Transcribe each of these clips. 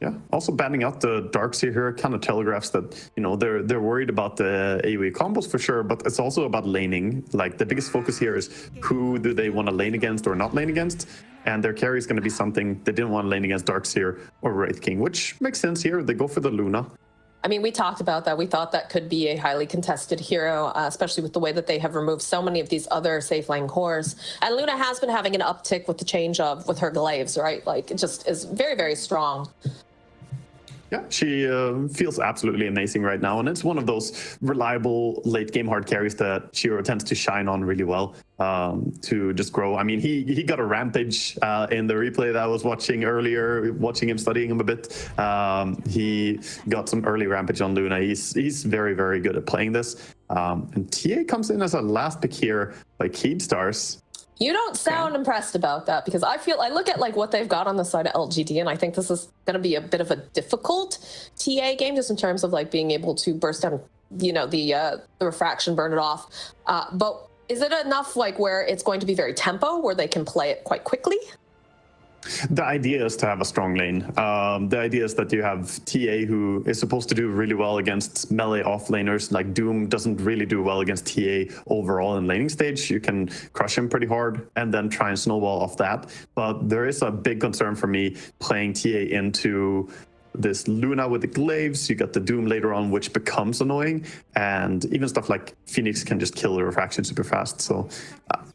Yeah, also banning out the Darkseer here kind of telegraphs that, you know, they're worried about the AoE combos for sure, but it's also about laning. Like, the biggest focus here is who do they want to lane against or not lane against, and their carry is going to be something they didn't want to lane against Darkseer or Wraith King, which makes sense here. They go for the Luna. I mean, we talked about that. We thought that could be a highly contested hero, especially with the way that they have removed so many of these other safe lane cores. And Luna has been having an uptick with the change with her glaives, right? Like, it just is very, very strong. Yeah, she feels absolutely amazing right now, and it's one of those reliable late-game hard carries that Shiro tends to shine on really well to just grow. I mean, he got a rampage in the replay that I was watching earlier, watching him, studying him a bit. He got some early rampage on Luna. He's very, very good at playing this. And TA comes in as a last pick here by Keydstars. You don't sound impressed about that, because I look at like what they've got on the side of LGD, and I think this is going to be a bit of a difficult TA game, just in terms of like being able to burst down, you know, the refraction, burn it off. But is it enough like where it's going to be very tempo, where they can play it quite quickly? The idea is to have a strong lane. The idea is that you have TA, who is supposed to do really well against melee offlaners. Like, Doom doesn't really do well against TA overall in laning stage. You can crush him pretty hard and then try and snowball off that. But there is a big concern for me playing TA into this Luna with the glaives. You got the Doom later on, which becomes annoying, and even stuff like Phoenix can just kill the refraction super fast. So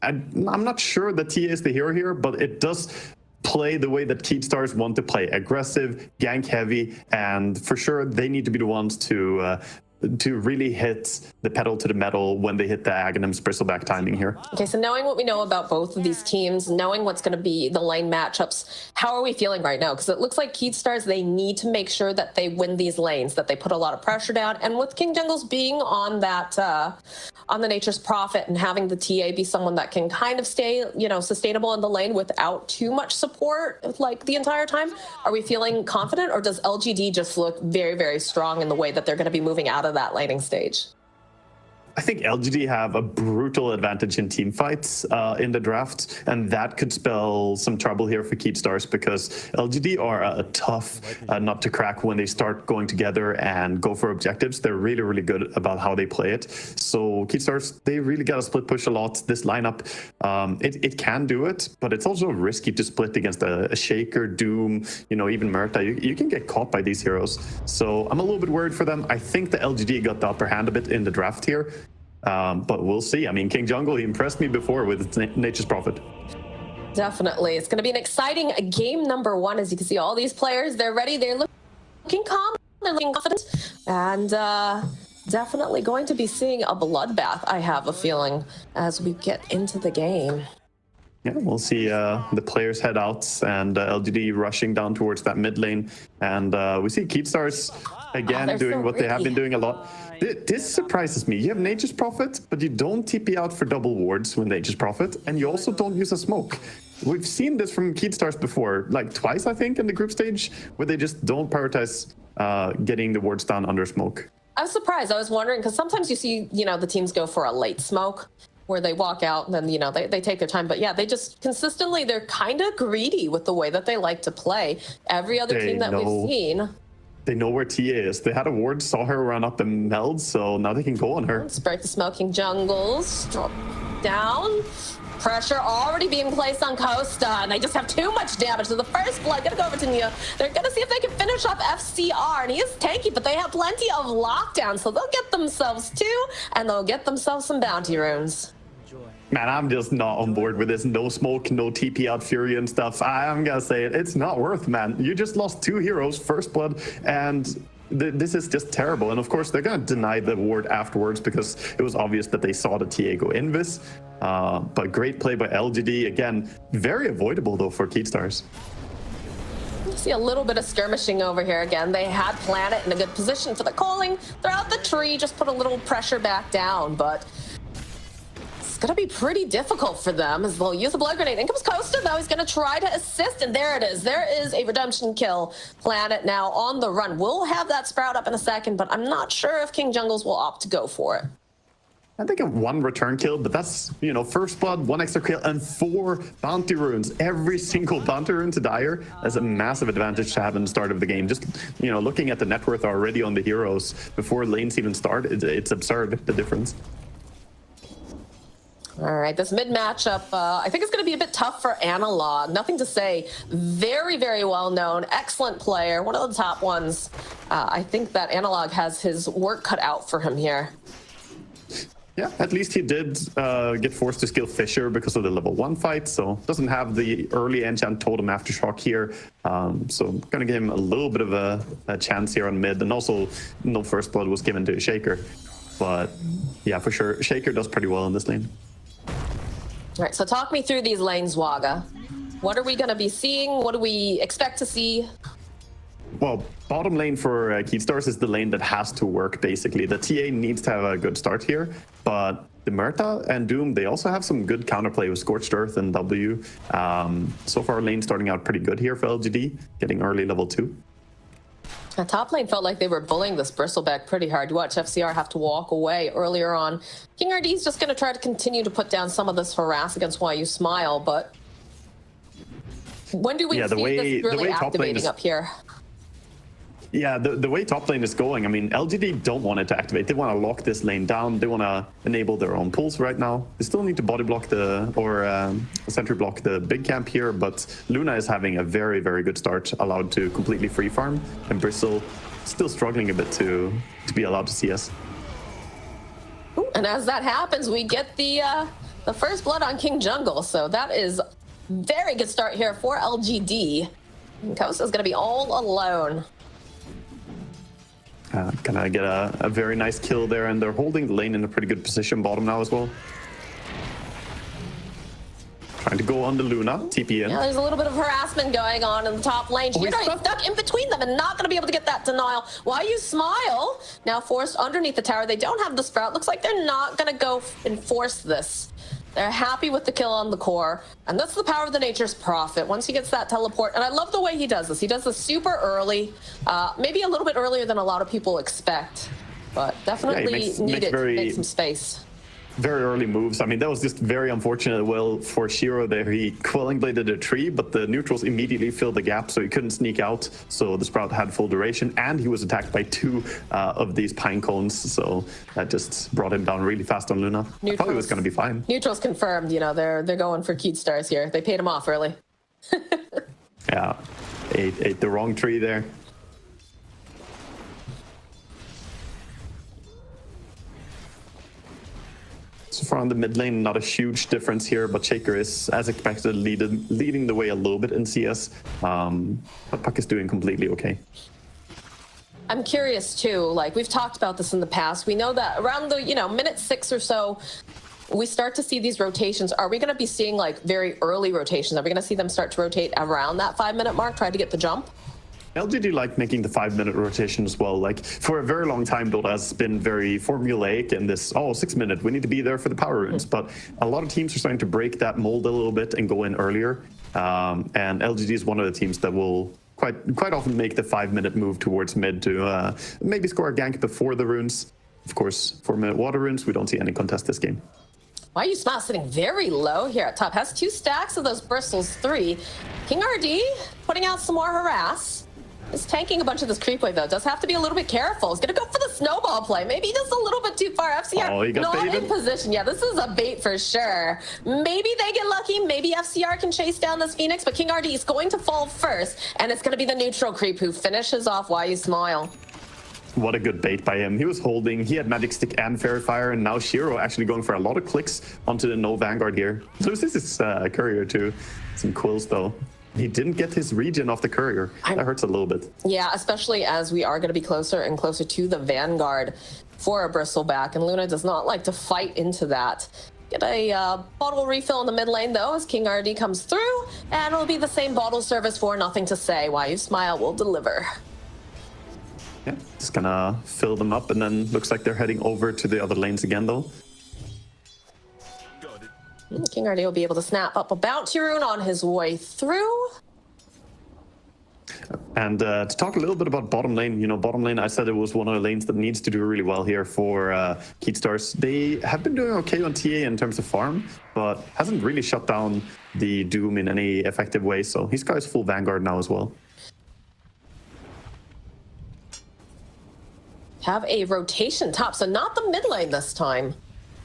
I'm not sure that TA is the hero here, but it does play the way that Keydstars want to play: aggressive, gank heavy, and for sure they need to be the ones to really hit the pedal to the metal when they hit the Aghanim's bristleback timing here. Okay, so knowing what we know about both of these teams, knowing what's going to be the lane matchups, how are we feeling right now? Because it looks like Keydstars, they need to make sure that they win these lanes, that they put a lot of pressure down. And with King Jungles being on that, on the Nature's Prophet, and having the TA be someone that can kind of stay, you know, sustainable in the lane without too much support, like the entire time, are we feeling confident, or does LGD just look very, very strong in the way that they're going to be moving out of that laning stage? I think LGD have a brutal advantage in team fights in the draft, and that could spell some trouble here for Keydstars, because LGD are a tough nut to crack when they start going together and go for objectives. They're really, really good about how they play it. So Keydstars, they really got to split push a lot. This lineup, it can do it, but it's also risky to split against a Shaker, Doom, you know, even Murta. You can get caught by these heroes. So I'm a little bit worried for them. I think the LGD got the upper hand a bit in the draft here. But we'll see. I mean, King Jungle, he impressed me before with Nature's Prophet. Definitely. It's going to be an exciting game number one. As you can see, all these players, they're ready. They're looking calm. They're looking confident. And definitely going to be seeing a bloodbath, I have a feeling, as we get into the game. Yeah, we'll see the players head out, and LGD rushing down towards that mid lane. And we see Keydstars again doing what they have been doing a lot. This surprises me. You have Nature's Prophet, but you don't TP out for double wards with Nature's Prophet, and you also don't use a smoke. We've seen this from Keydstars before, like twice, I think, in the group stage, where they just don't prioritize getting the wards down under smoke. I was surprised. I was wondering, because sometimes you see, you know, the teams go for a late smoke, where they walk out and then, you know, they take their time. But yeah, they just consistently, they're kind of greedy with the way that they like to play. Every other team that we've seen. They know where TA is. They had a ward, saw her run up and meld, so now they can go on her. Let's break the smoking jungles. Drop down. Pressure already being placed on Costa, and they just have too much damage. So the first blood gonna go over to Nia. They're gonna see if they can finish off FCR, and he is tanky, but they have plenty of lockdown, so they'll get themselves two, and they'll get themselves some bounty runes. Man, I'm just not on board with this. No smoke, no TP out Fury and stuff. I'm gonna say it. It's not worth, man. You just lost two heroes, first blood, and this is just terrible. And of course, they're gonna deny the ward afterwards, because it was obvious that they saw the TA go invis. But great play by LGD. Again, very avoidable though for Keydstars. See a little bit of skirmishing over here again. They had Planet in a good position for the calling. They're out the tree, just put a little pressure back down, but it's going to be pretty difficult for them, as they'll use a blood grenade. In comes Costa, though. He's going to try to assist, and there it is. There is a redemption kill. Planet now on the run. We'll have that sprout up in a second, but I'm not sure if King Jungles will opt to go for it. I think one return kill, but that's, you know, first blood, one extra kill, and 4 bounty runes. Every single bounty rune to Dire. That's a massive advantage to have in the start of the game. Just, you know, looking at the net worth already on the heroes before lanes even start, it's absurd, the difference. All right, this mid matchup, I think it's going to be a bit tough for Analog. Nothing to say. Very, very well known. Excellent player. One of the top ones. I think that Analog has his work cut out for him here. Yeah, at least he did get forced to skill Fissure because of the level 1 fight, so doesn't have the early enchant totem aftershock here. So gonna give him a little bit of a chance here on mid, and also no first blood was given to Shaker. But yeah, for sure, Shaker does pretty well in this lane. All right, so talk me through these lanes, Waga. What are we going to be seeing? What do we expect to see? Well, bottom lane for Keystars is the lane that has to work, basically. The TA needs to have a good start here, but the Murta and Doom, they also have some good counterplay with Scorched Earth and W. So far, lane starting out pretty good here for LGD, getting early level 2. The top lane felt like they were bullying this Bristleback pretty hard. You watch FCR have to walk away earlier on. Kingrd is just going to try to continue to put down some of this harass against Why You Smile, but when do we see this really activating up here? Yeah, the way top lane is going, I mean, LGD don't want it to activate. They want to lock this lane down. They want to enable their own pulls right now. They still need to body block sentry block the big camp here, but Luna is having a very, very good start, allowed to completely free farm, and Bristle still struggling a bit to be allowed to CS. Ooh, and as that happens, we get the first blood on King Jungle, so that is very good start here for LGD. And Costa's going to be all alone. Gonna get a very nice kill there, and they're holding the lane in a pretty good position bottom now as well. Trying to go on the Luna, TP in. Yeah, there's a little bit of harassment going on in the top lane. Shiro stuck in between them and not going to be able to get that denial. Why You Smile now forced underneath the tower. They don't have the Sprout. Looks like they're not going to go and force this. They're happy with the kill on the core, and that's the power of the Nature's Prophet. Once he gets that teleport, and I love the way he does this. He does this super early, maybe a little bit earlier than a lot of people expect, but definitely needed to make some space. Very early moves. I mean, that was just very unfortunate. Well, for Shiro there, he Quelling Bladed a tree, but the neutrals immediately filled the gap, so he couldn't sneak out. So the Sprout had full duration, and he was attacked by 2 of these pine cones. So that just brought him down really fast on Luna. Neutrals, I thought he was going to be fine. Neutrals confirmed. You know, they're going for Keystars here. They paid him off early. Yeah, ate the wrong tree there. So far on the mid lane, not a huge difference here, but Shaker is, as expected, leading the way a little bit in CS. But Puck is doing completely okay. I'm curious too, like we've talked about this in the past. We know that around the, minute 6 or so, we start to see these rotations. Are we going to be seeing like very early rotations? Are we going to see them start to rotate around that 5-minute mark, try to get the jump? LGD like making the 5-minute rotation as well. Like for a very long time, Dota has been very formulaic in this, 6-minute, we need to be there for the power runes. But a lot of teams are starting to break that mold a little bit and go in earlier. And LGD is one of the teams that will quite often make the 5-minute move towards mid to maybe score a gank before the runes. Of course, 4-minute water runes, we don't see any contest this game. Why You Smile sitting very low here at top. Has 2 stacks of those bristles, 3. Kingrd putting out some more harass. Is tanking a bunch of this creep wave, though. Does have to be a little bit careful. He's going to go for the snowball play. Maybe just a little bit too far. FCR not in position. Yeah, this is a bait for sure. Maybe they get lucky. Maybe FCR can chase down this Phoenix, but Kingrd is going to fall first, and it's going to be the neutral creep who finishes off Why You Smile. What a good bait by him. He was holding, he had Magic Stick and Fairy Fire, and now Shiro actually going for a lot of clicks onto the no Vanguard here. Loses his courier too. Some quills, though. He didn't get his regen off the courier. That hurts a little bit. Yeah, especially as we are going to be closer and closer to the Vanguard for a Bristleback, and Luna does not like to fight into that. Get a bottle refill in the mid lane, though, as Kingrd comes through, and it'll be the same bottle service for NothingToSay. Why You Smile will deliver. Yeah, just gonna fill them up, and then looks like they're heading over to the other lanes again, though. Kingrd will be able to snap up a bounty rune on his way through. And to talk a little bit about bottom lane, bottom lane, I said it was one of the lanes that needs to do really well here for Keatstars. They have been doing okay on TA in terms of farm, but hasn't really shut down the Doom in any effective way. So he's got his full Vanguard now as well. Have a rotation top, so not the mid lane this time.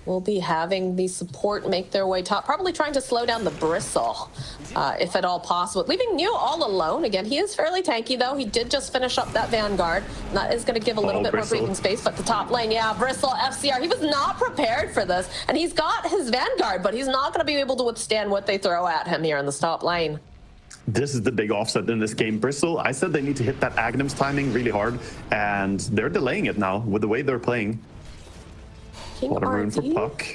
We'll be having the support make their way top, probably trying to slow down the Bristle, if at all possible. Leaving New all alone. Again, he is fairly tanky, though. He did just finish up that Vanguard. And that is going to give a little bit more breathing space, but the top lane, yeah, Bristle, FCR, he was not prepared for this. And he's got his Vanguard, but he's not going to be able to withstand what they throw at him here in this top lane. This is the big offset in this game. Bristle, I said they need to hit that Aghanim's timing really hard, and they're delaying it now with the way they're playing. What a rune for Puck.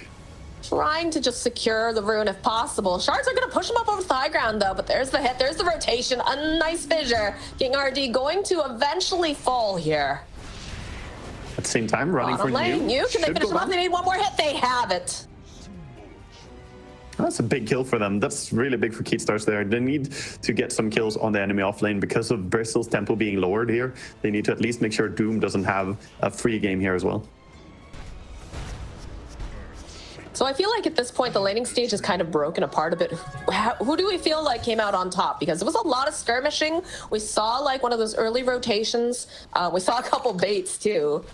Trying to just secure the rune if possible. Shards are going to push him up over the high ground, though, but there's the hit, there's the rotation, a nice fissure. Kingrd going to eventually fall here. At the same time, running Bottom for lane, New. Can they finish him off? They need one more hit. They have it. That's a big kill for them. That's really big for Keatstars there. They need to get some kills on the enemy off lane because of Bristle's tempo being lowered here. They need to at least make sure Doom doesn't have a free game here as well. So I feel like at this point, the laning stage is kind of broken apart a bit. Who do we feel like came out on top? Because it was a lot of skirmishing. We saw like one of those early rotations. We saw a couple baits too.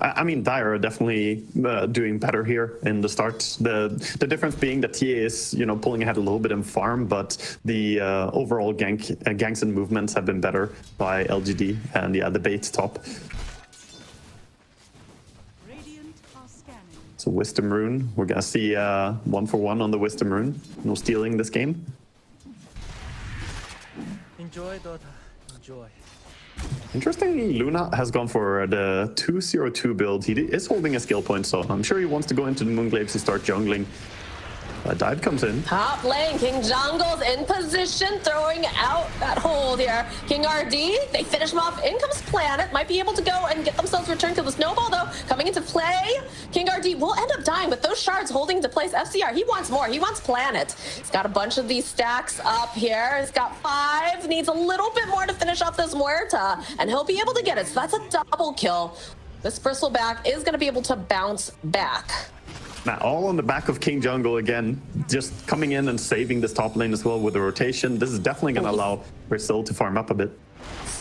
I mean, Dire are definitely doing better here in the start. The difference being that TA is, pulling ahead a little bit in farm, but the overall ganks and movements have been better by LGD, and yeah, the bait top. So Wisdom Rune, we're gonna see 1-for-1 on the Wisdom Rune. No stealing this game. Enjoy, Dota. Enjoy. Interestingly, Luna has gone for the 2-0-2 build. He is holding a skill point, so I'm sure he wants to go into the Moonglaves and start jungling. Dive comes in. Top lane, King Jungle's in position, throwing out that hold here. Kingrd, they finish him off. In comes Planet, might be able to go and get themselves returned to the snowball, though. Coming into play, Kingrd will end up dying, but those shards holding into place. FCR, he wants more. He wants Planet. He's got a bunch of these stacks up here. He's got 5, needs a little bit more to finish off this Muerta, and he'll be able to get it. So that's a double kill. This Bristleback is going to be able to bounce back. Now, all on the back of King Jungle again, just coming in and saving this top lane as well with the rotation. This is definitely going to allow Bristle to farm up a bit.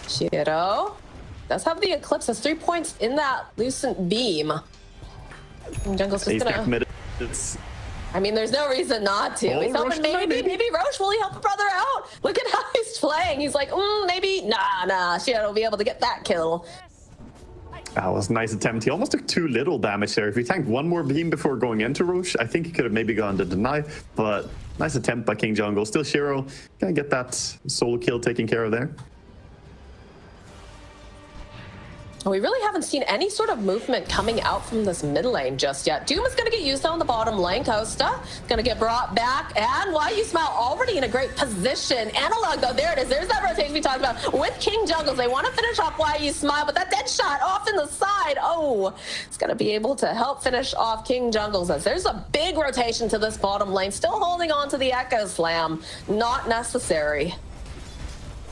Shiro does have the Eclipse, has 3 points in that Lucent Beam. King Jungle's just gonna... I mean, there's no reason not to. He's hoping maybe Roche, will he help a brother out? Look at how he's playing. He's like, maybe, nah, Shiro will be able to get that kill. That was a nice attempt. He almost took too little damage there. If he tanked one more beam before going into Roche, I think he could have maybe gone to deny, but nice attempt by King Jungle. Still Shiro, gonna get that solo kill taken care of there. We really haven't seen any sort of movement coming out from this mid lane just yet. Doom is going to get used on the bottom lane. Costa is going to get brought back. And Why You Smile already in a great position. Analog, though, there it is. There's that rotation we talked about with King Jungles. They want to finish off Why You Smile, but that dead shot off in the side. Oh, it's going to be able to help finish off King Jungles. As there's a big rotation to this bottom lane. Still holding on to the Echo Slam. Not necessary.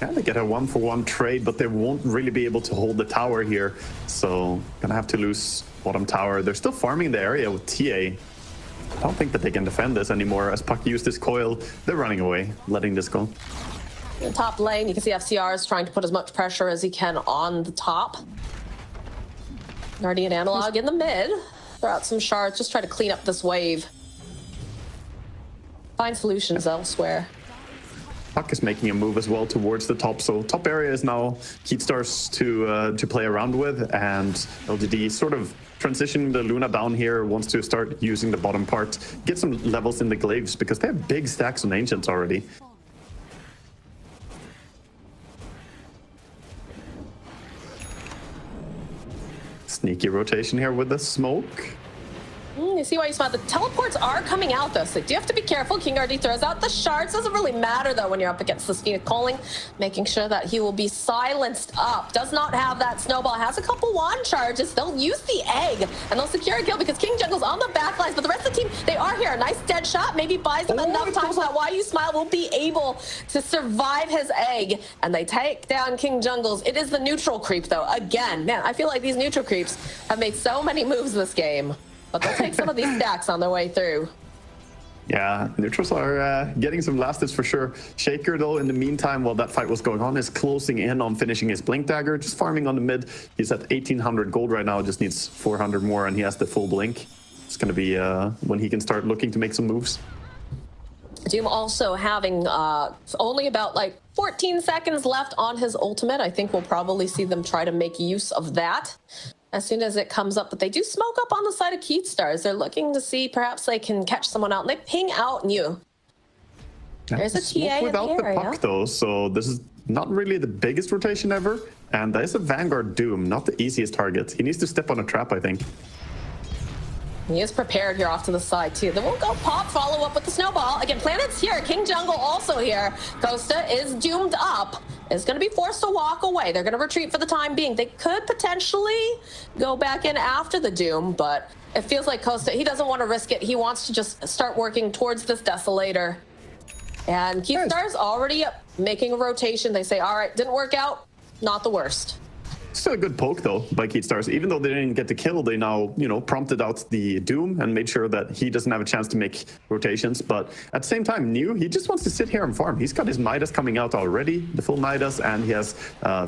Yeah, they get a 1-for-1 trade, but they won't really be able to hold the tower here. So, gonna have to lose bottom tower. They're still farming the area with TA. I don't think that they can defend this anymore. As Puck used his coil, they're running away, letting this go. In the top lane, you can see FCR is trying to put as much pressure as he can on the top. Guardian Analog in the mid. Throw out some shards, just try to clean up this wave. Find solutions elsewhere. Puck is making a move as well towards the top, so top area is now Keatstars to play around with, and LGD sort of transitioning the Luna down here, wants to start using the bottom part, get some levels in the glaives, because they have big stacks on Ancients already. Sneaky rotation here with the smoke. You see why you smile. The teleports are coming out though, so you do have to be careful. Kingrd throws out the shards. Doesn't really matter though when you're up against this Phoenix calling, making sure that he will be silenced up. Does not have that snowball. Has a couple wand charges. They'll use the egg and they'll secure a kill because King Jungle's on the back lines, but the rest of the team, they are here. A nice dead shot maybe buys them enough time so that why you smile will be able to survive his egg, and they take down King Jungle's. It is the neutral creep though. Again, man, I feel like these neutral creeps have made so many moves this game. But they'll take some of these stacks on their way through. Yeah, neutrals are getting some last hits for sure. Shaker, though, in the meantime, while that fight was going on, is closing in on finishing his Blink Dagger, just farming on the mid. He's at 1,800 gold right now, just needs 400 more, and he has the full Blink. It's going to be when he can start looking to make some moves. Doom also having only about like 14 seconds left on his ultimate. I think we'll probably see them try to make use of that as soon as it comes up. But they do smoke up on the side of Keatstars. They're looking to see perhaps they can catch someone out, and they ping out New. There's a TA without in the area. puck though, so this is not really the biggest rotation ever. And that is a Vanguard Doom, not the easiest target. He needs to step on a trap, I think. He is prepared here off to the side too. Then we'll go pop, follow up with the snowball. Again, Planet's here, King Jungle also here. Costa is doomed up. Is going to be forced to walk away. They're going to retreat for the time being. They could potentially go back in after the Doom, but it feels like Costa, he doesn't want to risk it. He wants to just start working towards this Desolator. And Keatstar's already making a rotation. They say, all right, didn't work out. Not the worst. Still a good poke though by Keatstars. Even though they didn't get the kill, they now, prompted out the Doom and made sure that he doesn't have a chance to make rotations. But at the same time, New, he just wants to sit here and farm. He's got his Midas coming out already, the full Midas, and he has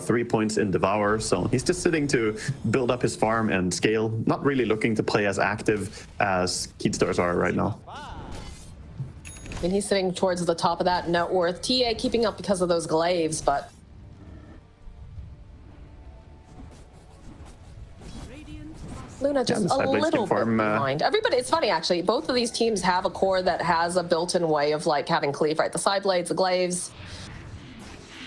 3 points in Devour. So he's just sitting to build up his farm and scale, not really looking to play as active as Keatstars are right now. And he's sitting towards the top of that net worth. TA keeping up because of those glaives, but Luna just a little bit behind. Everybody, it's funny actually. Both of these teams have a core that has a built-in way of like having cleave, right? The side blades, the glaives.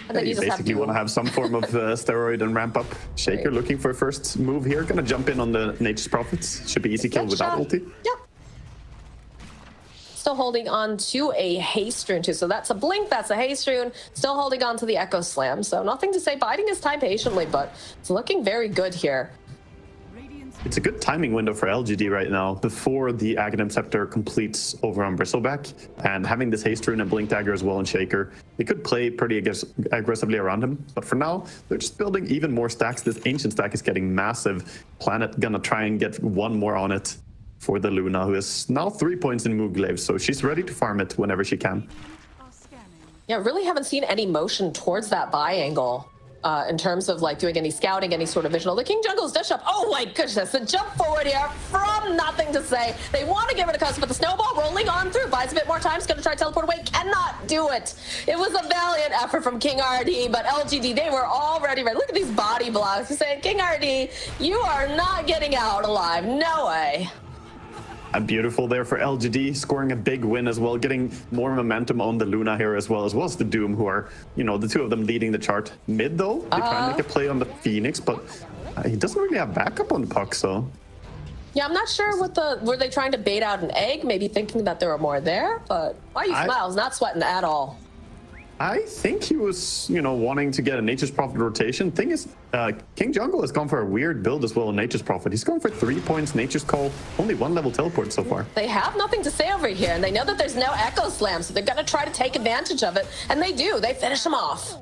And then you just basically want to have some form of steroid and ramp up. Shaker looking for a first move here. Gonna jump in on the Nature's Prophets. Should be easy kill without ulti. Yep. Still holding on to a haste rune too. So that's a blink, that's a haste rune. Still holding on to the Echo Slam. So nothing to say, biding his time patiently, but it's looking very good here. It's a good timing window for LGD right now before the Aghanim Scepter completes over on Bristleback, and having this haste rune and Blink Dagger as well in Shaker, they could play pretty aggressively around him. But for now, they're just building even more stacks. This Ancient stack is getting massive. Planet gonna try and get one more on it for the Luna, who is now 3 points in Moog Glaive, so she's ready to farm it whenever she can. Yeah, really haven't seen any motion towards that buy angle. In terms of like doing any scouting, any sort of visual. The King Jungle's dish up. Oh my goodness, the jump forward here from NothingToSay. They want to give it a cuss, but the snowball rolling on through. Buys a bit more time, is going to try to teleport away. Cannot do it. It was a valiant effort from Kingrd, but LGD, they were already ready. Look at these body blocks. He's saying, Kingrd, you are not getting out alive. No way. Beautiful there for LGD, scoring a big win as well, getting more momentum on the Luna here as well as the Doom, who are, the two of them leading the chart. Mid though, they try and make a play on the Phoenix, but he doesn't really have backup on the puck, so. Yeah, I'm not sure were they trying to bait out an egg, maybe thinking that there were more there, but why you smiles, not sweating at all. I think he was, wanting to get a Nature's Prophet rotation. Thing is, King Jungle has gone for a weird build as well in Nature's Prophet. He's going for 3 points, Nature's Call, only 1 level teleport so far. They have nothing to say over here, and they know that there's no Echo Slam, so they're going to try to take advantage of it, and they do. They finish him off.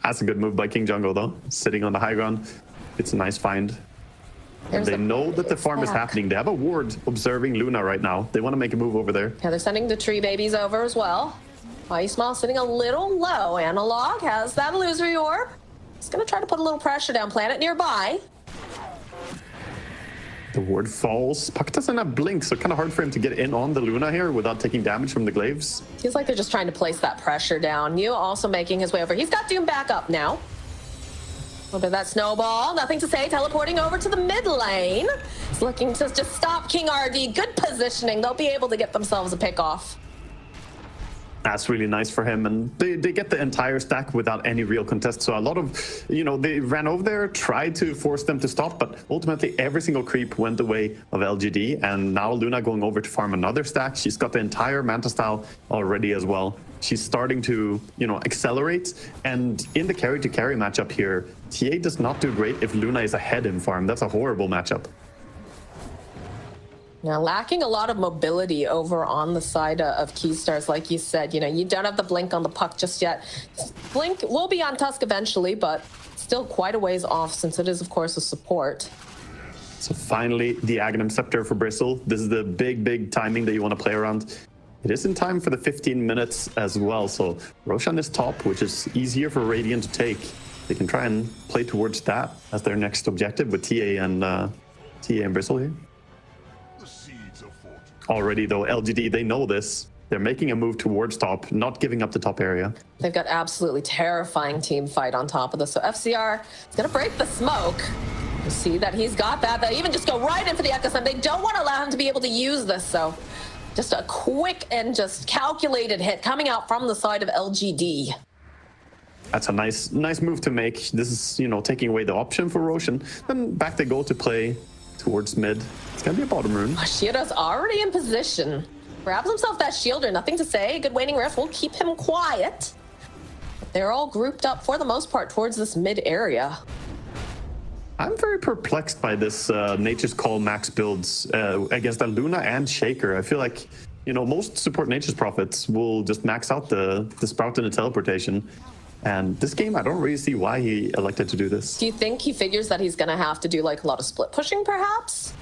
That's a good move by King Jungle, though. Sitting on the high ground. It's a nice find. And they know that the farm is happening. They have a ward observing Luna right now. They want to make a move over there. Yeah, they're sending the tree babies over as well. Small sitting a little low. Analog has that illusory orb. He's going to try to put a little pressure down. Planet nearby. The ward falls. Puck doesn't have blink, so kind of hard for him to get in on the Luna here without taking damage from the glaives. Feels like they're just trying to place that pressure down. New also making his way over. He's got Doom back up now. A little bit of that snowball. NothingToSay teleporting over to the mid lane. He's looking to just stop Kingrd. Good positioning. They'll be able to get themselves a pick off. That's really nice for him, and they get the entire stack without any real contest. So a lot of, they ran over there, tried to force them to stop, but ultimately every single creep went the way of LGD, and now Luna going over to farm another stack. She's got the entire Manta style already as well. She's starting to, accelerate, and in the carry-to-carry matchup here, TA does not do great if Luna is ahead in farm. That's a horrible matchup. Now, lacking a lot of mobility over on the side of Keystars, like you said, you don't have the blink on the puck just yet. Blink will be on Tusk eventually, but still quite a ways off since it is, of course, a support. So finally, the Aghanim Scepter for Bristle. This is the big timing that you want to play around. It is in time for the 15 minutes as well, so Roshan is top, which is easier for Radiant to take. They can try and play towards that as their next objective with TA and Bristle here. Already though, LGD, they know this. They're making a move towards top, not giving up the top area. They've got absolutely terrifying team fight on top of this. So FCR is going to break the smoke. You see that he's got that. They even just go right in for the Echo Slam. They don't want to allow him to be able to use this. So just a quick and just calculated hit coming out from the side of LGD. That's a nice move to make. This is, taking away the option for Roshan. Then back they go to play towards mid. It's gonna be a bottom rune. Shiro's already in position. Grabs himself that shielder. Nothing to say. Good waning rift will keep him quiet. They're all grouped up for the most part towards this mid area. I'm very perplexed by this Nature's Call max builds against the Luna and Shaker. I feel like, most support Nature's Prophets will just max out the Sprout and the teleportation. And this game, I don't really see why he elected to do this. Do you think he figures that he's going to have to do like a lot of split pushing perhaps?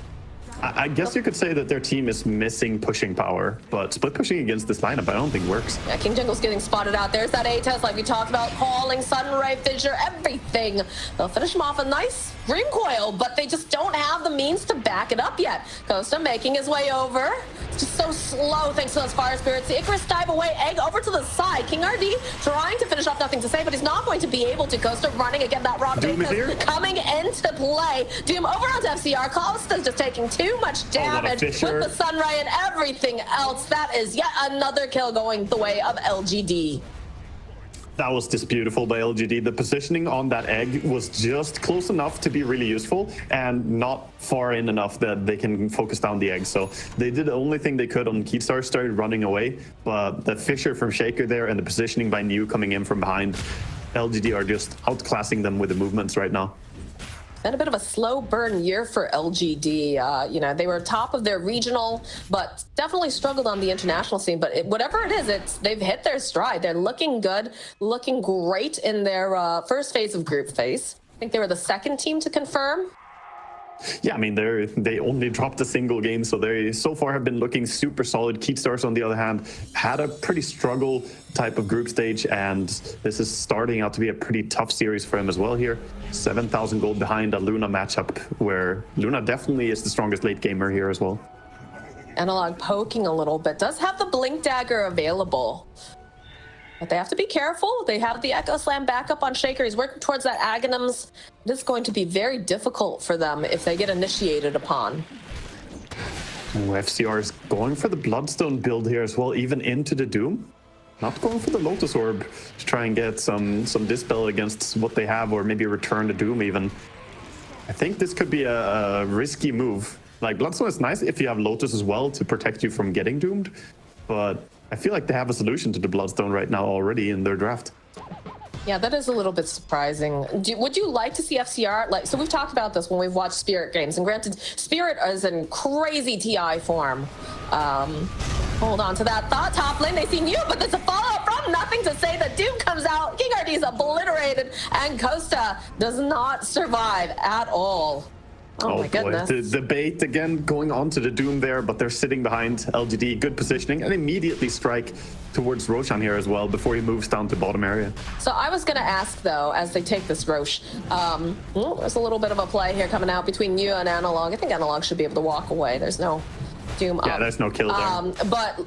I guess you could say that their team is missing pushing power, but split pushing against this lineup I don't think works. Yeah, King Jungle's getting spotted out. There's that A-test like we talked about, calling, Sunray, Fissure, everything. They'll finish him off a nice Dream Coil, but they just don't have the means to back it up yet. Costa making his way over. It's just so slow thanks to those fire spirits. The Icarus dive away, egg over to the side. Kingrd trying to finish off Nothing to Say, but he's not going to be able to. Costa running again, that rock coming into play. Doom over onto FCR. Costa's just taking too much damage with the Sunray and everything else. That is yet another kill going the way of LGD. That was just beautiful by LGD. The positioning on that egg was just close enough to be really useful and not far in enough that they can focus down the egg. So they did the only thing they could on Keepstar, started running away, but the Fissure from Shaker there and the positioning by New coming in from behind, LGD are just outclassing them with the movements right now. Been a bit of a slow burn year for LGD. They were top of their regional, but definitely struggled on the international scene. But whatever it is, they've hit their stride. They're looking good, looking great in their first phase of group phase. I think they were the second team to confirm. Yeah, I mean, they only dropped a single game, so they so far have been looking super solid. Keystars, on the other hand, had a pretty struggle type of group stage, and this is starting out to be a pretty tough series for him as well here. 7,000 gold behind a Luna matchup, where Luna definitely is the strongest late gamer here as well. Analog poking a little bit, does have the Blink Dagger available. But they have to be careful. They have the Echo Slam backup on Shaker. He's working towards that Aghanims. It is going to be very difficult for them if they get initiated upon. FCR is going for the Bloodstone build here as well, even into the Doom. Not going for the Lotus Orb to try and get some Dispel against what they have, or maybe return the Doom even. I think this could be a risky move. Like, Bloodstone is nice if you have Lotus as well to protect you from getting doomed, but I feel like they have a solution to the Bloodstone right now already in their draft. Yeah, that is a little bit surprising. Would you like to see FCR, so we've talked about this when we've watched Spirit games, and granted, Spirit is in crazy TI form. Hold on to that thought. Top lane, they see New, but there's a fallout from Nothing to Say. The Doom comes out, Kingrd is obliterated, and Costa does not survive at all. Oh my goodness. Boy. The bait again going on to the Doom there, but they're sitting behind LGD. Good positioning, and immediately strike towards Roshan here as well before he moves down to bottom area. So I was going to ask, though, as they take this Roche, there's a little bit of a play here coming out between you and Analog. I think Analog should be able to walk away. There's no Doom up. Yeah, there's no kill there. But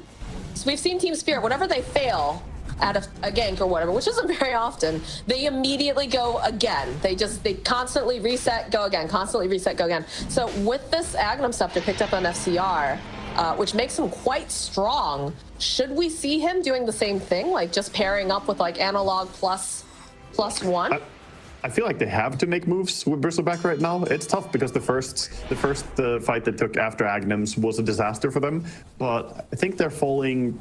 so we've seen Team Spirit, whenever they fail at a gank or whatever, which isn't very often, they immediately go again. They constantly reset, go again, constantly reset, go again. So with this Aghanim Scepter picked up on FCR, which makes them quite strong, Should we see him doing the same thing, like just pairing up with like analog +1? I feel like they have to make moves with Bristleback right now. It's tough because the first fight they took after Aghanim's was a disaster for them. But I think they're falling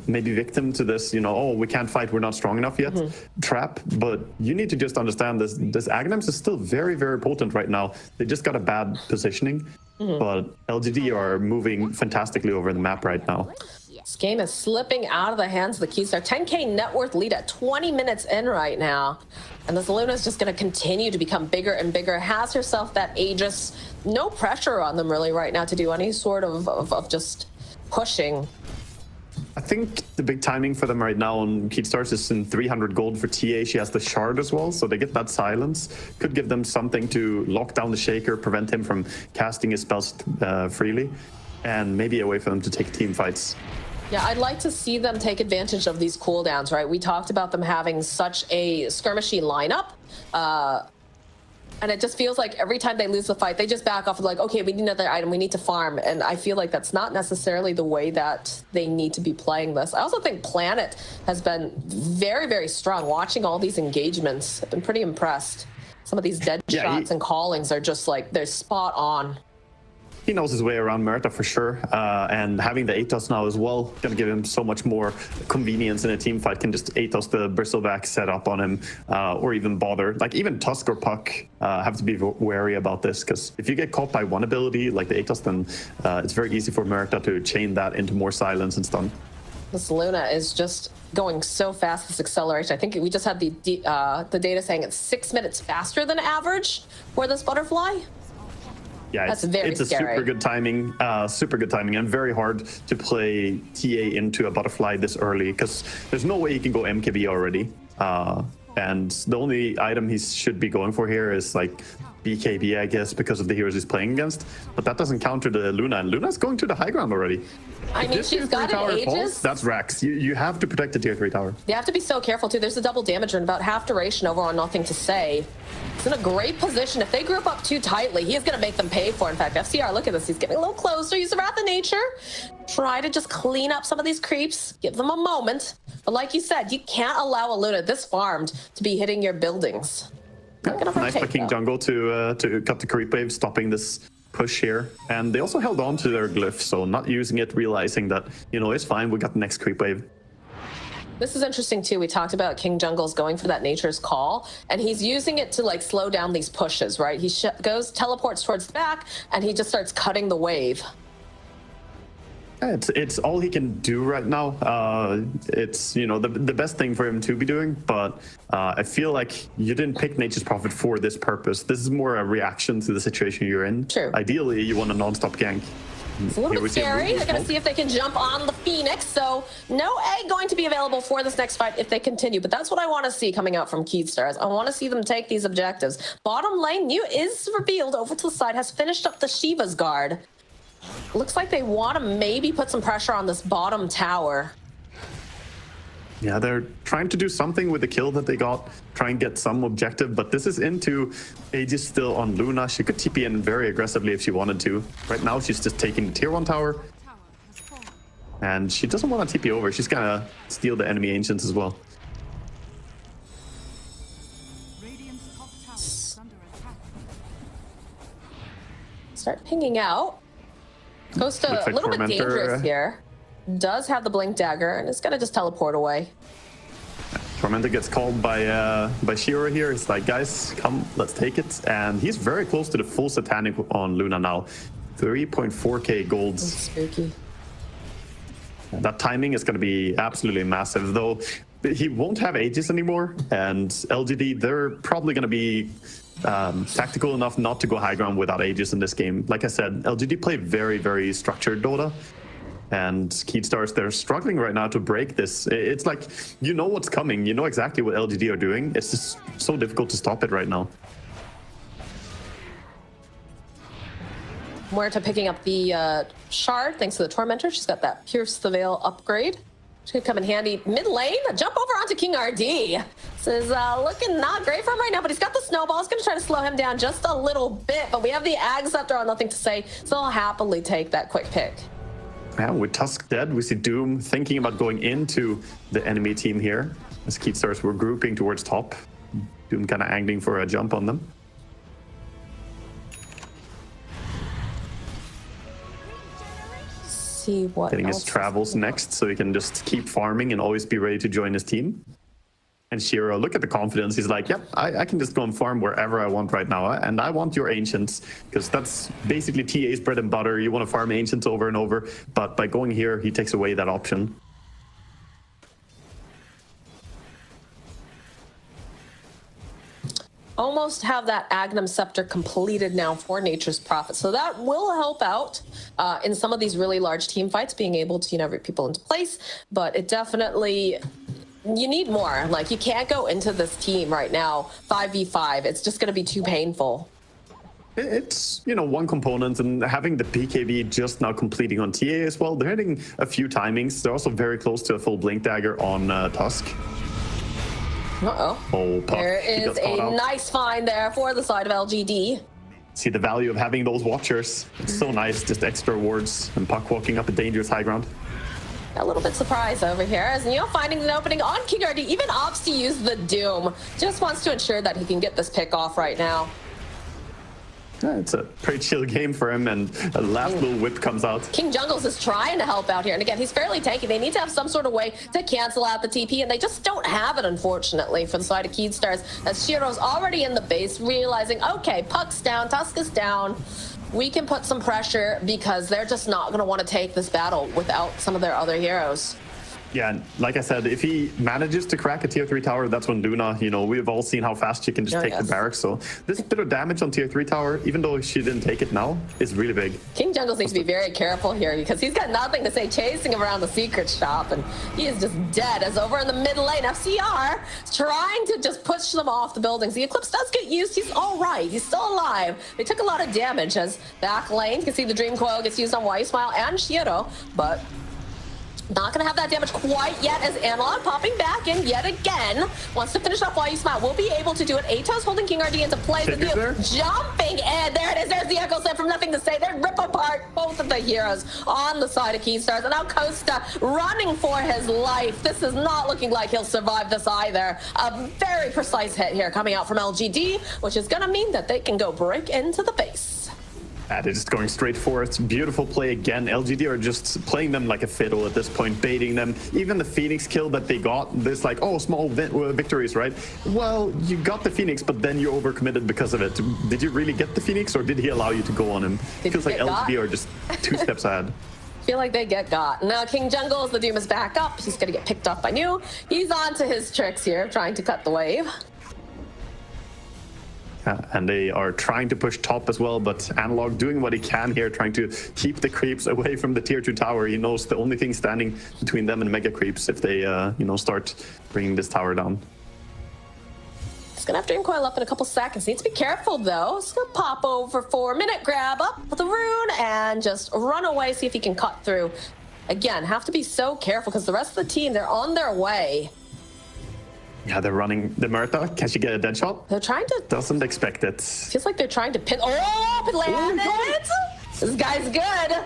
maybe victim to this, oh, we can't fight, we're not strong enough yet trap. But you need to just understand this Aghanim's is still very, very potent right now. They just got a bad positioning. But LGD are moving fantastically over the map right now. This game is slipping out of the hands of the Keystar. 10K net worth lead at 20 minutes in right now. And this Luna is just going to continue to become bigger and bigger. Has herself that Aegis. No pressure on them really right now to do any sort of just pushing. I think the big timing for them right now on Keystars is in 300 gold for TA. She has the shard as well, so they get that silence. Could give them something to lock down the Shaker, prevent him from casting his spells freely, and maybe a way for them to take team fights. Yeah, I'd like to see them take advantage of these cooldowns, right? We talked about them having such a skirmishy lineup. And it just feels like every time they lose the fight, they just back off and like, okay, we need another item, we need to farm. And I feel like that's not necessarily the way that they need to be playing this. I also think Planet has been very, very strong. Watching all these engagements, I've been pretty impressed. Some of these dead shots and callings are just like, they're spot on. He knows his way around Murta for sure, and having the Atos now as well gonna give him so much more convenience in a team fight. Can just Atos the Bristleback set up on him, or even bother. Like even Tusk or Puck have to be wary about this, because if you get caught by one ability like the Atos, then it's very easy for Murta to chain that into more silence and stun. This Luna is just going so fast, this acceleration. I think we just had the data saying it's 6 minutes faster than average for this butterfly. Yeah, it's a super good timing, and very hard to play TA into a butterfly this early, because there's no way he can go MKB already. And the only item he should be going for here is like BKB, I guess, because of the heroes he's playing against. But that doesn't counter the Luna, and Luna's going to the high ground already. I mean, she's got an Aegis. That's Rax. You have to protect the tier 3 tower. You have to be so careful too. There's a double damager and about half duration over on NothingToSay. He's in a great position. If they group up too tightly, he's going to make them pay for it. In fact, FCR, look at this. He's getting a little closer. Use the Wrath of Nature. Try to just clean up some of these creeps. Give them a moment. But like you said, you can't allow a Luna this farmed to be hitting your buildings. Nice by King Jungle to cut the creep wave, stopping this push here. And they also held on to their glyph, so not using it, realizing that, it's fine. We got the next creep wave. This is interesting too. We talked about King Jungle's going for that Nature's Call, and he's using it to like slow down these pushes, right? He teleports towards the back, and he just starts cutting the wave. It's all he can do right now. It's the best thing for him to be doing, but I feel like you didn't pick Nature's Prophet for this purpose. This is more a reaction to the situation you're in. True. Ideally, you want a non-stop gank. It's a little bit scary. They're going to see if they can jump on the Phoenix. So no egg going to be available for this next fight if they continue. But that's what I want to see coming out from Keystars. I want to see them take these objectives. Bottom lane, New is revealed over to the side, has finished up the Shiva's guard. Looks like they want to maybe put some pressure on this bottom tower. Yeah, they're trying to do something with the kill that they got, try and get some objective, but this is into Aegis still on Luna. She could TP in very aggressively if she wanted to. Right now, she's just taking the tier 1 tower. And she doesn't want to TP over. She's gonna steal the enemy ancients as well. Start pinging out. Costa, a little bit dangerous here. Does have the blink dagger and it's gonna just teleport away. Tormentor gets called by Shiro here. It's like, guys, come, let's take it. And he's very close to the full satanic on Luna now. 3.4k gold. That's spooky. That timing is going to be absolutely massive, though. He won't have Aegis anymore, and LGD, they're probably going to be tactical enough not to go high ground without Aegis in this game. Like I said, LGD play very, very structured Dota. And Keystars, they're struggling right now to break this. It's like, you know what's coming. You know exactly what LGD are doing. It's just so difficult to stop it right now. Muerta picking up the shard thanks to the Tormentor. She's got that Pierce the Veil upgrade. She could come in handy mid lane. Jump over onto Kingrd. This is looking not great for him right now, but he's got the snowball. He's going to try to slow him down just a little bit. But we have the Ag Scepter on NothingToSay, so I'll happily take that quick pick. Yeah, with Tusk dead, we see Doom thinking about going into the enemy team here. As Keystars were grouping towards top. Doom kind of angling for a jump on them. See what Getting else his travels next, so he can just keep farming and always be ready to join his team. And Shiro, look at the confidence. He's like, yep, I can just go and farm wherever I want right now. And I want your Ancients, because that's basically TA's bread and butter. You want to farm Ancients over and over. But by going here, he takes away that option. Almost have that Agnum Scepter completed now for Nature's Prophet. So that will help out in some of these really large team fights, being able to, you know, root people into place. But it definitely... You need more. Like, you can't go into this team right now 5v5. It's just going to be too painful. It's, you know, one component, and having the PKB just now completing on TA as well. They're hitting a few timings. They're also very close to a full Blink Dagger on Tusk. Uh-oh. Oh, Puck. There is a nice find there for the side of LGD. See the value of having those Watchers. It's so nice, just extra wards, and Puck walking up a dangerous high ground. A little bit surprised over here as Neo finding an opening on Kingrd. He even opts to use the Doom. Just wants to ensure that he can get this pick off right now. Yeah, it's a pretty chill game for him, and a last little whip comes out. King Jungles is trying to help out here, and again, he's fairly tanky. They need to have some sort of way to cancel out the TP, and they just don't have it, unfortunately, for the side of Keystars, as Shiro's already in the base, realizing, okay, Puck's down, Tusk is down. We can put some pressure because they're just not going to want to take this battle without some of their other heroes. Yeah, and like I said, if he manages to crack a tier 3 tower, that's when Luna, you know, we've all seen how fast she can just take the barracks. So this bit of damage on tier 3 tower, even though she didn't take it now, is really big. King Jungles needs to be very careful here because he's got nothing to say, chasing around the secret shop, and he is just dead. As over in the mid lane, FCR is trying to just push them off the buildings. The Eclipse does get used. He's all right. He's still alive. They took a lot of damage as back lane. You can see the Dream Coil gets used on Why Smile and Shiro, but not going to have that damage quite yet as Analog popping back in yet again. Wants to finish off while you smile. Will be able to do it. Atos holding Kingrd into play. The jumping in. There it is. There's the Echo Set from Nothing to Say. They rip apart both of the heroes on the side of Keystars. And now Costa running for his life. This is not looking like he'll survive this either. A very precise hit here coming out from LGD, which is going to mean that they can go break into the base. They're just going straight for it. Beautiful play again. LGD are just playing them like a fiddle at this point, baiting them. Even the Phoenix kill that they got, this like, oh, small victories, right? Well, you got the Phoenix, but then you overcommitted because of it. Did you really get the Phoenix, or did he allow you to go on him? It feels like LGD are just 2 steps ahead. Feel like they get got. Now King Jungles, the Doom is back up. He's going to get picked off by New. He's on to his tricks here, trying to cut the wave. And they are trying to push top as well, but Analog doing what he can here, trying to keep the creeps away from the tier 2 tower. He knows the only thing standing between them and mega creeps if they, you know, start bringing this tower down. He's gonna have Dream Coil up in a couple seconds. Needs to be careful though. He's gonna pop over for a minute, grab up the rune, and just run away, see if he can cut through. Again, have to be so careful because the rest of the team, they're on their way. Yeah, they're running the Murta. Can she get a dead shot? They're trying to... Doesn't expect it. Feels like they're trying to pin... Oh, it landed! This guy's good.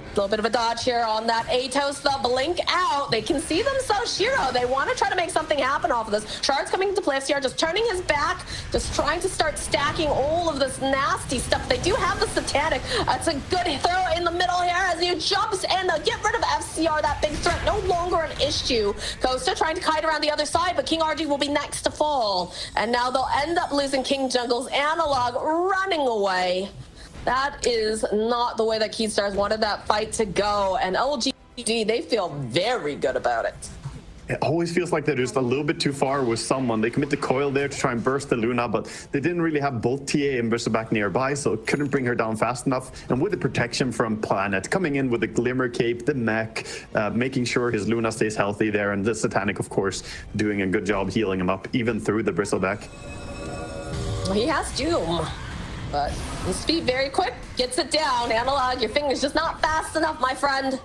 A little bit of a dodge here on that Atos, the blink out. They can see themselves, Shiro. They want to try to make something happen off of this. Shard's coming into play. FCR just turning his back, just trying to start stacking all of this nasty stuff. They do have the Satanic. It's a good throw in the middle here as he jumps in. Get rid of FCR. That big threat no longer an issue. Costa trying to kite around the other side, but King RG will be next to fall. And now they'll end up losing King Jungle's Analog running away. That is not the way that Keystars wanted that fight to go. And LGD, they feel very good about it. It always feels like they're just a little bit too far with someone. They commit the coil there to try and burst the Luna, but they didn't really have both TA and Bristleback nearby, so couldn't bring her down fast enough. And with the protection from Planet, coming in with the Glimmer Cape, the mech, making sure his Luna stays healthy there, and the Satanic, of course, doing a good job healing him up, even through the Bristleback. He has Doom. But his feet very quick, gets it down. Analog, your finger's just not fast enough, my friend.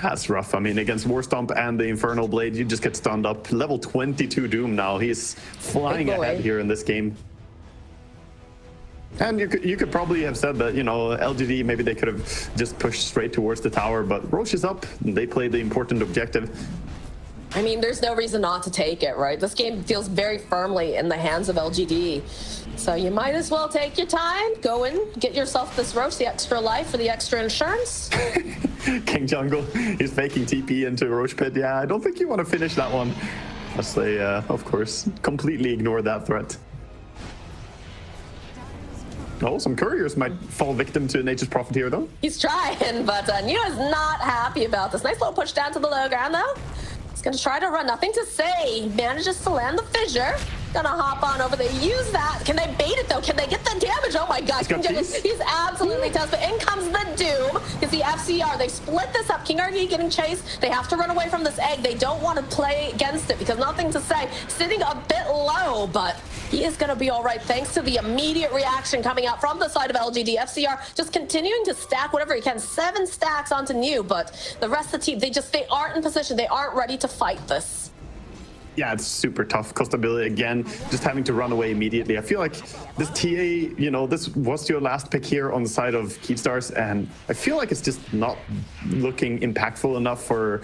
That's rough. I mean, against Warstomp and the Infernal Blade, you just get stunned up. Level 22 Doom now. He's flying ahead here in this game. And you could probably have said that, you know, LGD, maybe they could have just pushed straight towards the tower, but Roche is up. They played the important objective. I mean, there's no reason not to take it, right? This game feels very firmly in the hands of LGD. So you might as well take your time, go in, get yourself this Roche, the extra life for the extra insurance. King Jungle is faking TP into Roche Pit. Yeah, I don't think you want to finish that one. As they, of course, completely ignore that threat. Oh, some couriers might fall victim to Nature's Prophet here, though. He's trying, but Neo is not happy about this. Nice little push down to the low ground, though. He's going to try to run. Nothing to say. Manages to land the fissure. Gonna hop on over there. Use that. Can they bait it, though? Can they get the damage? Oh, my God. He's absolutely tough. But in comes the Doom. It's the FCR. They split this up. Kingrd getting chased. They have to run away from this egg. They don't want to play against it because Nothing to Say. Sitting a bit low, but he is going to be all right thanks to the immediate reaction coming out from the side of LGD. FCR just continuing to stack whatever he can. 7 stacks onto New, but the rest of the team, they aren't in position. They aren't ready to fight this. Yeah, it's super tough. Costabile, again, just having to run away immediately. I feel like this TA, you know, this was your last pick here on the side of Keepstars, and I feel like it's just not looking impactful enough for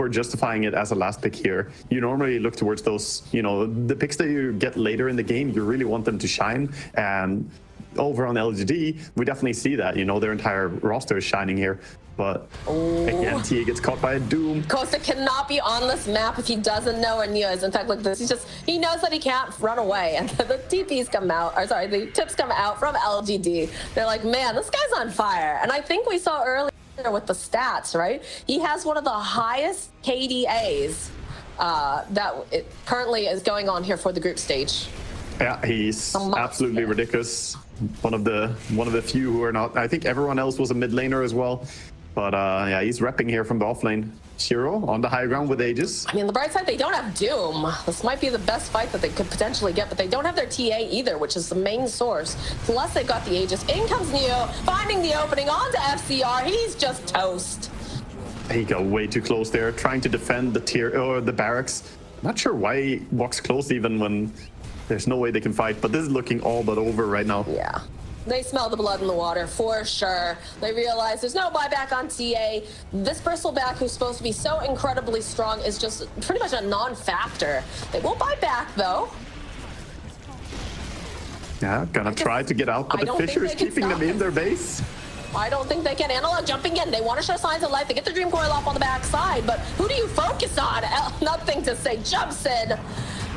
justifying it as a last pick here. You normally look towards those, you know, the picks that you get later in the game, you really want them to shine, and over on LGD, we definitely see that, you know, their entire roster is shining here. But again, TA gets caught by a Doom. Costa cannot be on this map if he doesn't know where Neo is. In fact, look, he knows that he can't run away. And the TPs come out, or sorry, the tips come out from LGD. They're like, man, this guy's on fire. And I think we saw earlier with the stats, right? He has one of the highest KDAs that it currently is going on here for the group stage. Yeah, he's absolutely ridiculous. One of the few who are not. I think everyone else was a mid laner as well. But yeah, he's repping here from the offlane. Shiro on the high ground with Aegis. I mean, the bright side, they don't have Doom. This might be the best fight that they could potentially get, but they don't have their TA either, which is the main source. Plus, they've got the Aegis. In comes Neo, finding the opening onto FCR. He's just toast. He got way too close there, trying to defend the tier or the barracks. Not sure why he walks close even when there's no way they can fight, but this is looking all but over right now. Yeah. They smell the blood in the water, for sure. They realize there's no buyback on TA. This bristleback, who's supposed to be so incredibly strong, is just pretty much a non-factor. They will buy back, though. Yeah, gonna try to get out, but the Fissure is keeping them in their base. I don't think they can. Analog jumping in. They want to show signs of life. They get the Dream Coil off on the backside, but who do you focus on? Nothing to Say. Jumps in.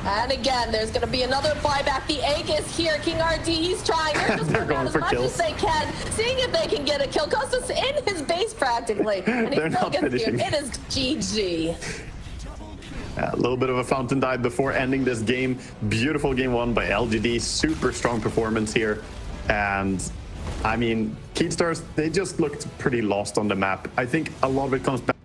And again, there's going to be another buyback. The egg is here. Kingrd, he's trying. They're just going as much as they can, seeing if they can get a kill. Costa's in his base practically. And They're not finishing. It is GG. A little bit of a fountain dive before ending this game. Beautiful game won by LGD. Super strong performance here. And I mean, Keepstars, they just looked pretty lost on the map. I think a lot of it comes back